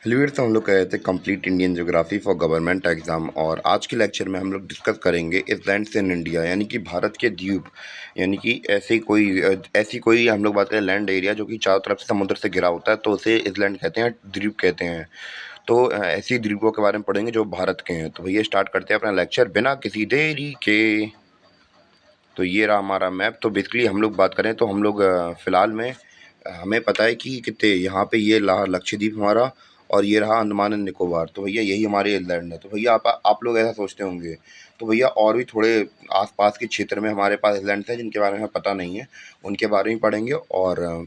Hello तो हम लोग कह रहे थे complete Indian geography for government exam. और आज के लेक्चर में हम लोग डिस्कस करेंगे इसलैंड्स इन इंडिया, यानी कि भारत के द्वीप। यानी कि ऐसी कोई हम लोग बात करें लैंड एरिया जो कि चारों तरफ से समुद्र से घिरा होता है, तो उसे इसलैंड कहते हैं, द्वीप कहते हैं। तो ऐसी द्वीपों के बारे में पढ़ेंगे जो भारत के हैं। तो भैया स्टार्ट करते हैं अपना लेक्चर बिना किसी देरी के। तो ये रहा हमारा मैप। तो बेसिकली हम लोग बात करें तो हम लोग फ़िलहाल में हमें पता है कि कितने यहाँ पे ये रहा लक्षद्वीप हमारा, और ये रहा अंडमान एंड निकोबार। तो भैया यही हमारे आइलैंड है। तो भैया आप लोग ऐसा सोचते होंगे। तो भैया और भी थोड़े आसपास के क्षेत्र में हमारे पास आइलैंड्स हैं जिनके बारे में हमें पता नहीं है, उनके बारे में पढ़ेंगे। और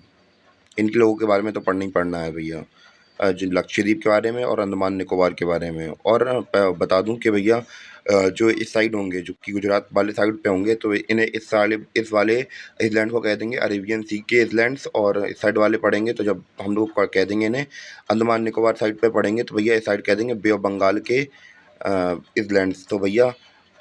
इनके लोगों के बारे में तो पढ़ना ही पढ़ना है भैया। जो लक्षद्वीप के बारे में और अंडमान निकोबार के बारे में। और बता दूं कि भैया जो इस साइड होंगे, जो कि गुजरात वाले साइड पे होंगे, तो इन्हें इस वाले आइलैंड को कह देंगे अरेबियन सी के आइलैंड्स। और इस साइड वाले पढ़ेंगे तो जब हम लोग कह देंगे इन्हें अंडमान निकोबार साइड पे पढ़ेंगे, तो भैया इस साइड कह देंगे बे ऑफ बंगाल के आइलैंड्स। तो भैया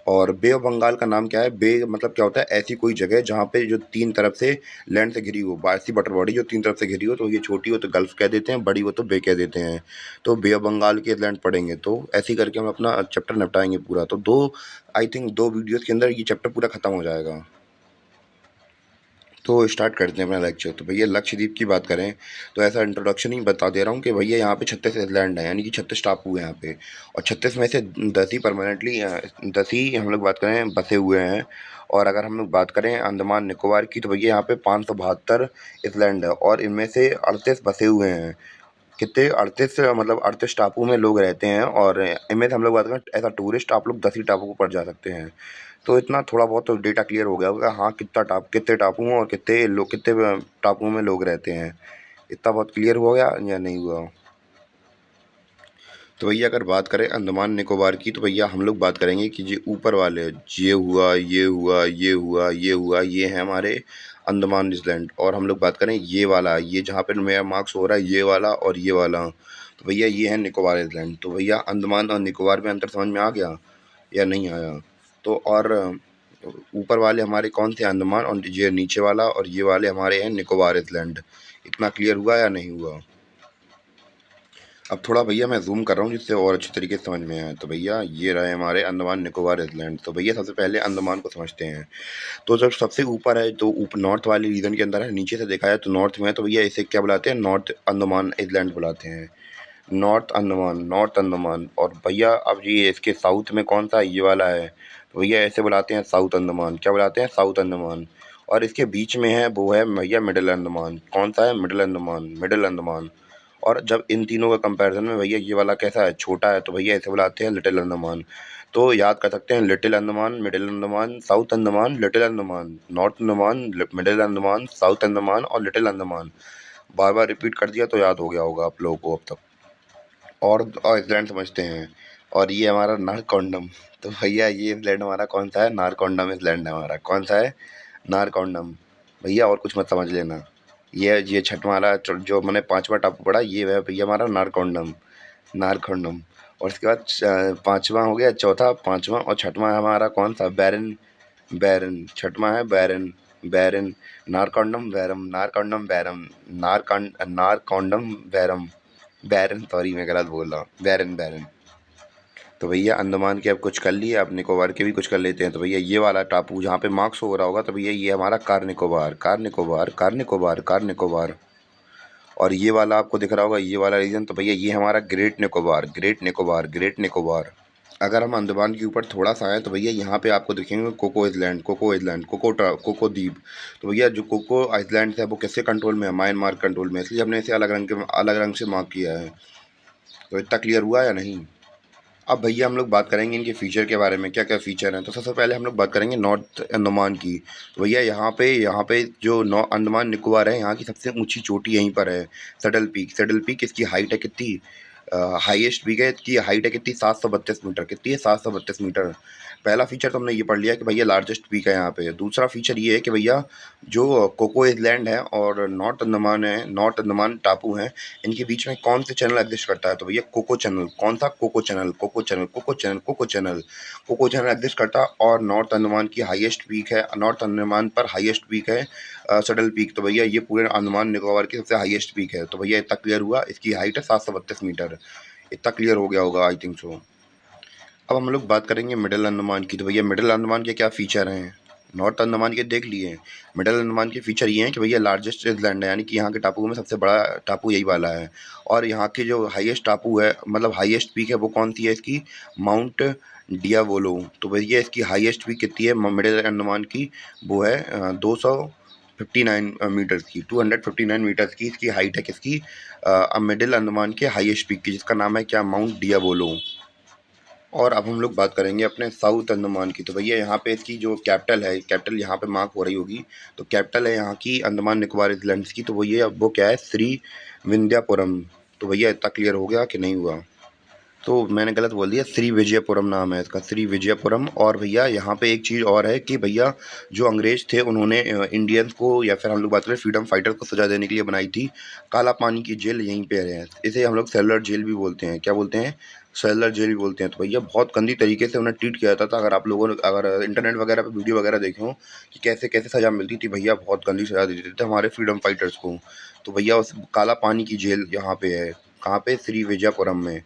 और बे ऑफ बंगाल का नाम क्या है? बे मतलब क्या होता है? ऐसी कोई जगह जहाँ पे जो तीन तरफ से लैंड से घिरी हो, ऐसी बटर बॉडी जो तीन तरफ से घिरी हो। तो ये छोटी हो तो गल्फ कह देते हैं, बड़ी हो तो बे कह देते हैं। तो बे ऑफ बंगाल के लैंड पढ़ेंगे, तो ऐसे ही करके हम अपना चैप्टर निपटाएंगे पूरा। तो आई थिंक 2 वीडियोस के अंदर ये चैप्टर पूरा खत्म हो जाएगा। तो स्टार्ट करते हैं अपना लेक्चर। तो भैया लक्षद्वीप की बात करें तो ऐसा इंट्रोडक्शन ही बता दे रहा हूँ कि भैया यहाँ पे 36 आइलैंड है, यानी कि 36 टापू है यहाँ पे। और 36 में से 10 ही परमानेंटली, 10 ही हम लोग बात करें बसे हुए हैं। और अगर हम लोग बात करें अंडमान निकोबार की, तो भैया यहाँ पे 572 आइलैंड है, और इनमें से 38 बसे हुए हैं। कितने? 38, मतलब 38 टापू में लोग रहते हैं। और इनमें से हम लोग बात करें एज अ टूरिस्ट आप लोग 10 ही टापू पर जा सकते हैं। तो इतना थोड़ा बहुत तो डेटा क्लियर हो गया होगा, हाँ कितने टापू हैं और कितने टापुओं में लोग रहते हैं। इतना बहुत क्लियर हो गया या नहीं हुआ? तो भैया अगर बात करें अंडमान निकोबार की, तो भैया हम लोग बात करेंगे कि ये ऊपर वाले, ये हुआ, ये हुआ, ये हुआ, ये हुआ, ये है हमारे अंडमान आइलैंड। और हम लोग बात करें ये वाला, ये जहाँ पे मेरा मार्क्स हो रहा है, ये वाला और ये वाला, तो भैया ये है निकोबार आइलैंड। तो भैया अंडमान और निकोबार में अंतर समझ में आ गया या नहीं आया? तो और ऊपर वाले हमारे कौन थे? अंडमान। और ये नीचे वाला और ये वाले हमारे हैं निकोबार आइलैंड। इतना क्लियर हुआ या नहीं हुआ? अब थोड़ा भैया मैं जूम कर रहा हूँ जिससे और अच्छी तरीके से समझ में आए। तो भैया ये रहे हमारे अंडमान निकोबार आइलैंड। तो भैया सबसे पहले अंडमान को समझते हैं। तो जब सबसे ऊपर है तो ऊपर नॉर्थ वाले रीजन के अंदर है, नीचे से देखा जाए तो नॉर्थ में है, तो भैया इसे क्या बुलाते हैं? नॉर्थ अंडमान आइलैंड बुलाते हैं। North Andaman, north Andaman. और भैया अब ये इसके साउथ में कौन सा? ये वाला है, तो भैया ऐसे बुलाते हैं साउथ अंडमान। क्या बुलाते हैं? साउथ अंडमान। और इसके बीच में है वो है भैया मिडिल अंडमान। कौन सा है? Middle Andaman, middle Andaman. और जब इन तीनों का कंपैरिजन में भैया ये वाला कैसा है? छोटा है, तो भैया इसे बुलाते हैं लिटिल अंडमान। तो याद कर सकते हैं little Andaman, middle Andaman, south Andaman, little Andaman, north Andaman, middle Andaman, south Andaman और लिटिल अंडमान। बार बार रिपीट कर दिया तो याद हो गया होगा आप लोगों को अब तक। और आइसलैंड समझते हैं। और ये हमारा नारकॉन्डम। तो भैया ये आइसलैंड हमारा कौन सा है? नारकॉन्डम आइसलैंड है हमारा। कौन सा है? नारकॉन्डम। भैया और कुछ मत समझ लेना। ये छठवां वाला जो मैंने पांचवा टापू पढ़ा, ये है भैया हमारा नारकॉन्डम। नारकॉन्डम। और इसके बाद पांचवा हो गया, चौथा, पांचवा और छठवां हमारा कौन सा? बैरन। बैरन छठवां है, बैरन। बैरन। नारकॉन्डम बैरम, नारकॉन्डम बैरम, नारकॉन्डम बैरम, बैरन। सॉरी मैं गलत बोल रहा हूँ, बैरन बैरन। तो भैया अंडमान के अब कुछ कर लिए, अब निकोबार के भी कुछ कर लेते हैं। तो भैया ये वाला टापू जहाँ पे मार्क्स हो रहा होगा, तो भैया ये हमारा car Nicobar, car Nicobar, car Nicobar, car Nicobar. और ये वाला आपको दिख रहा होगा, ये वाला रीजन, तो भैया ये हमारा great Nicobar, great Nicobar, great Nicobar. अगर हम अंडमान के ऊपर थोड़ा सा आए तो भैया यहाँ पे आपको दिखेंगे Coco island, Coco island, Coco द्वीप। तो भैया जो कोको आइलैंड है वो किसके कंट्रोल में है? म्यांमार कंट्रोल में, इसलिए हमने इसे अलग रंग से मार्क किया है। तो इतना क्लियर हुआ या नहीं? अब भैया हम लोग बात करेंगे इनके फीचर के बारे में, क्या क्या फीचर हैं। तो सबसे पहले हम लोग बात करेंगे नॉर्थ अंडमान की। तो भैया यहाँ पे जो नौ अंडमान निकोबार है, यहाँ की सबसे ऊंची चोटी यहीं पर है, सडल पीक। सडल पीक इसकी हाइट है कितनी? हाईएस्ट पीक है, इसकी हाइट है कितनी? 732 मीटर। कितनी है? 732 मीटर। पहला फीचर तो हमने ये पढ़ लिया कि भैया लार्जेस्ट पीक है यहाँ पे। दूसरा फीचर ये है कि भैया जो कोको आइलैंड है और नॉर्थ अंडमान है, नॉर्थ अंडमान टापू हैं, इनके बीच में कौन से चैनल एग्जिस्ट करता है? तो भैया कोको चैनल। कौन सा? Coco channel, Coco channel, Coco channel, Coco channel. Coco channel exist करता है। और नॉर्थ अंडमान की हाईएस्ट पीक है, नॉर्थ अंडमान पर हाईएस्ट पीक है सडल पीक। तो भैया ये पूरे अंडमान निकोबार की सबसे हाईएस्ट पीक है। तो भैया इतना क्लियर हुआ, इसकी हाइट है 732 मीटर। इतना क्लियर हो गया होगा आई थिंक सो। अब हम लोग बात करेंगे मिडिल अंडमान की। तो भैया मिडिल अंडमान के क्या फ़ीचर हैं? नॉर्थ अंडमान के देख लिए। मिडिल अंडमान के फ़ीचर ये हैं कि भैया लार्जेस्ट आइलैंड है, यानी कि यहाँ के टापुओं में सबसे बड़ा टापू यही वाला है। और यहाँ की जो हाईएस्ट टापू है, मतलब हाईएस्ट पीक है, वो कौन सी है इसकी? माउंट डियावोलो। तो भैया इसकी हाईएस्ट पीक कितनी है मिडिल अंडमान की? वो है 259 मीटर्स की, 259 मीटर्स की इसकी हाइट है। किसकी? मिडिल अंडमान के हाईएस्ट पीक की, जिसका नाम है क्या? माउंट डियावोलो। और अब हम लोग बात करेंगे अपने साउथ अंडमान की। तो भैया यहाँ पे इसकी जो कैपिटल है, कैपिटल यहाँ पे मार्क हो रही होगी, तो कैपिटल है यहाँ की अंडमान निकोबार आइलैंड्स की। तो वो क्या है? श्री विंध्यापुरम। तो भैया इतना क्लियर हो गया कि नहीं हुआ? तो मैंने गलत बोल दिया, श्री विजयपुरम नाम है इसका, श्री विजयपुरम। और भैया यहाँ पे एक चीज़ और है कि भैया जो अंग्रेज थे उन्होंने इंडियंस को, या फिर हम लोग बात करें फ्रीडम फाइटर को सजा देने के लिए बनाई थी काला पानी की जेल, यहीं पे है। इसे हम लोग सेलर जेल भी बोलते हैं। क्या बोलते हैं? सेलर जेल भी बोलते हैं। तो भैया बहुत गंदी तरीके से उन्हें ट्रीट किया जाता था। अगर आप लोगों ने अगर इंटरनेट वगैरह पे वीडियो वगैरह देखे हो कि कैसे कैसे सज़ा मिलती थी, भैया बहुत गंदी सज़ा देते थे हमारे फ्रीडम फाइटर्स को। तो भैया उस काला पानी की जेल यहाँ पे है। कहाँ पे? श्री विजयपुरम में।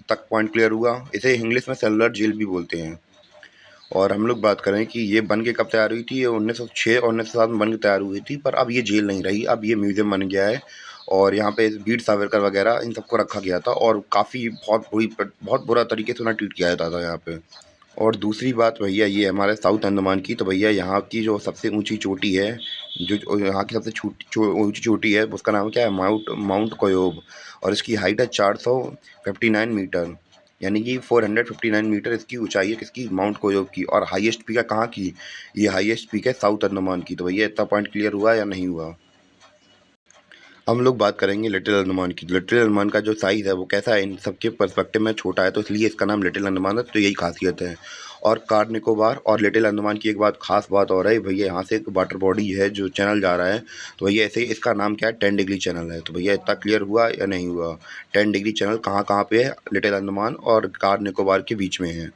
तक पॉइंट क्लियर हुआ। इसे इंग्लिश में सेलुलर जेल भी बोलते हैं। और हम लोग बात करें कि ये बन के कब तैयार हुई थी? ये 1906 और 1907 में बन के तैयार हुई थी, पर अब ये जेल नहीं रही, अब ये म्यूज़ियम बन गया है। और यहाँ पे वीर सावरकर वगैरह इन सबको रखा गया था, और काफ़ी बहुत बुरा तरीके से उन्हें ट्रीट किया जाता था यहाँ पे। और दूसरी बात भैया ये हमारे साउथ अंडमान की। तो भैया यहाँ की जो सबसे ऊंची चोटी है, जो यहाँ की सबसे ऊंची चोटी है, उसका नाम क्या है? माउंट माउंट कोयोब। और इसकी हाइट है 459 मीटर, यानी कि 459 मीटर इसकी ऊंचाई है। किसकी? माउंट कोयोब की। और हाईएस्ट पीक है कहाँ की? ये हाईएस्ट पीक है साउथ अंडमान की। तो भैया इतना पॉइंट क्लियर हुआ या नहीं हुआ? हम लोग बात करेंगे लिटिल अंडमान की। लिटिल अंडमान का जो साइज़ है वो कैसा है? इन सबके पर्सपेक्टिव में छोटा है, तो इसलिए इसका नाम लिटिल अंडमान है। तो यही खासियत है। और कार निकोबार और लिटिल अंडमान की एक बात, खास बात और है भैया, यहाँ से एक वाटर बॉडी है जो चैनल जा रहा है। तो भैया ऐसे ही इसका नाम क्या है? 10 डिग्री चैनल है। तो भैया इतना क्लियर हुआ या नहीं हुआ? 10 डिग्री चैनल कहाँ कहाँ पे है? लिटिल अंडमान और कार निकोबार के बीच में है।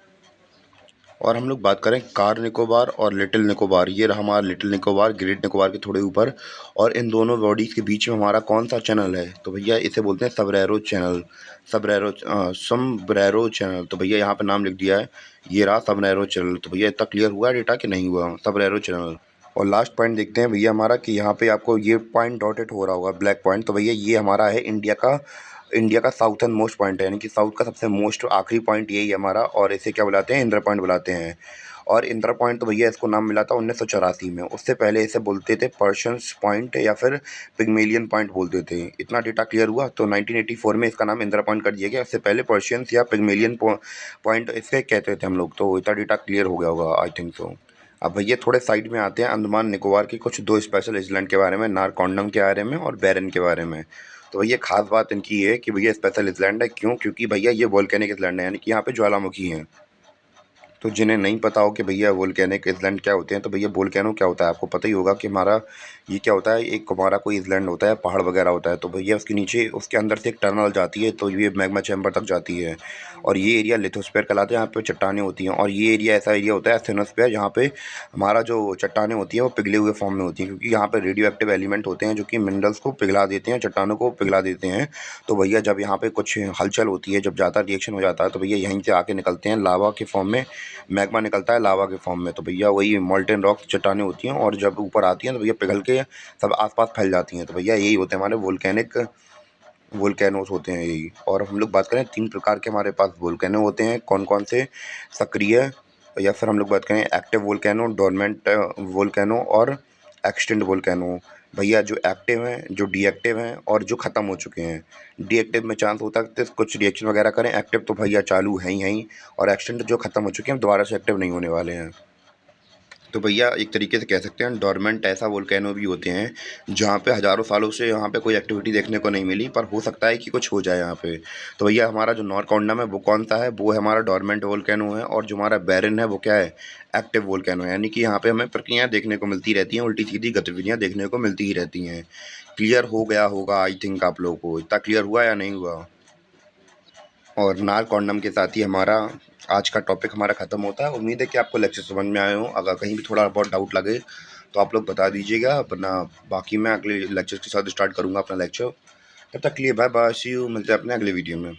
और हम लोग बात करें कार निकोबार और लिटिल निकोबार, ये रहा हमारा लिटिल निकोबार, ग्रेट निकोबार के थोड़े ऊपर। और इन दोनों बॉडीज़ के बीच में हमारा कौन सा चैनल है? तो भैया इसे बोलते हैं सबरेरो चैनल। समब्रेरो चैनल। तो भैया यहाँ पे नाम लिख दिया है, ये रहा सबरेरो चैनल। तो भैया इतना क्लियर हुआ डेटा कि नहीं हुआ? सबरेरो चैनल। और लास्ट पॉइंट देखते हैं भैया हमारा, कि यहाँ पे आपको ये पॉइंट डॉटेड हो रहा होगा, ब्लैक पॉइंट। तो भैया ये हमारा है इंडिया का साउथर्न मोस्ट पॉइंट है, यानी कि साउथ का सबसे मोस्ट आखिरी पॉइंट यही है हमारा। और इसे क्या बुलाते हैं? इंदिरा पॉइंट बुलाते हैं। और इंदिरा पॉइंट तो भैया इसको नाम मिला था 1984 में। उससे पहले इसे बोलते थे पर्शियंस पॉइंट या फिर पिग्मेलियन पॉइंट बोलते थे। इतना डेटा क्लियर हुआ? तो 1984 में इसका नाम इंदिरा पॉइंट कर दिया गया। इससे पहले पर्शियंस या पिग्मेलियन पॉइंट इसे कहते थे हम लोग। तो इतना डेटा क्लियर हो गया होगा आई थिंक सो। अब भैया थोड़े साइड में आते हैं अंडमान निकोबार के कुछ दो स्पेशल आइलैंड के बारे में, नारकॉन्डम के बारे में और बैरन के बारे में। तो भैया खास बात इनकी ये है कि भैया स्पेशल आइलैंड है। क्यों? क्योंकि भैया ये वोल्केनिक आइलैंड है, यानी कि यहाँ पे ज्वालामुखी हैं। तो जिन्हें नहीं पता हो कि भैया वोल्केनिक आइलैंड क्या होते हैं, तो भैया वोल्केनो क्या होता है आपको पता ही होगा कि हमारा ये क्या होता है, एक हमारा कोई आइलैंड होता है, पहाड़ वगैरह होता है। तो भैया उसके नीचे, उसके अंदर से एक टनल जाती है, तो ये मैग्मा चैम्बर तक जाती है। और ये एरिया लिथोस्फीयर कहलाता है, यहाँ पे चट्टानें होती हैं। और ये एरिया ऐसा एरिया होता है एस्थेनोस्फीयर, जहाँ पे हमारा जो चट्टानें होती हैं वो पिघले हुए फॉर्म में होती हैं, क्योंकि यहाँ पे रेडियो एक्टिव एलिमेंट होते हैं जो कि मिनरल्स को पिघला देते हैं, चट्टानों को पिघला देते हैं। तो भैया जब यहाँ पे कुछ हलचल होती है, जब ज़्यादा रिएक्शन हो जाता है, तो भैया यहीं से आके निकलते हैं लावा के फॉर्म में, मैग्मा निकलता है लावा के फॉर्म में। तो भैया वही मोल्टेन रॉक चट्टानें होती हैं, और जब ऊपर आती हैं तो भैया पिघल के सब आसपास फैल जाती हैं। तो भैया यही होते हैं हमारे वोल्केनोस होते हैं यही। और हम लोग बात करें 3 प्रकार के हमारे पास वोल्केनो होते हैं, कौन-कौन से? सक्रिय, या फिर हम लोग बात करें एक्टिव वोल्केनो, डोरमेंट वोल्केनो और एक्सटिंक्ट वोल्केनो। भैया जो एक्टिव हैं, जो डीएक्टिव हैं और जो ख़त्म हो चुके हैं। डीएक्टिव में चांस होता है कि कुछ रिएक्शन वगैरह करें, एक्टिव तो भैया चालू हैं ही। और एक्सटिंक्ट जो ख़त्म हो चुके हैं, दोबारा से एक्टिव नहीं होने वाले हैं। तो भैया एक तरीके से कह सकते हैं डोरमेंट ऐसा वोल्केनो भी होते हैं जहाँ पे हज़ारों सालों से यहाँ पे कोई एक्टिविटी देखने को नहीं मिली, पर हो सकता है कि कुछ हो जाए यहाँ पे। तो भैया हमारा जो नॉरकॉन्डम है वो कौन सा है? वो है हमारा डोरमेंट वोल्केनो है। और जो हमारा बैरन है वो क्या है? एक्टिव वोल्केनो है। यानी कि यहाँ पे हमें प्रक्रियाएँ देखने को मिलती रहती हैं, उल्टी सीधी गतिविधियाँ देखने को मिलती ही रहती हैं। क्लियर हो गया होगा आई थिंक आप लोगों को। इतना क्लियर हुआ या नहीं हुआ? और नारकॉन्डम के साथ ही हमारा आज का टॉपिक हमारा ख़त्म होता है। उम्मीद है कि आपको लेक्चर समझ में आए हों। अगर कहीं भी थोड़ा बहुत डाउट लगे तो आप लोग बता दीजिएगा, वरना बाकी मैं अगले लेक्चर के साथ स्टार्ट करूँगा अपना लेक्चर। तब तक के लिए बाय बाय, सी यू, मिलते हैं अपने अगले वीडियो में।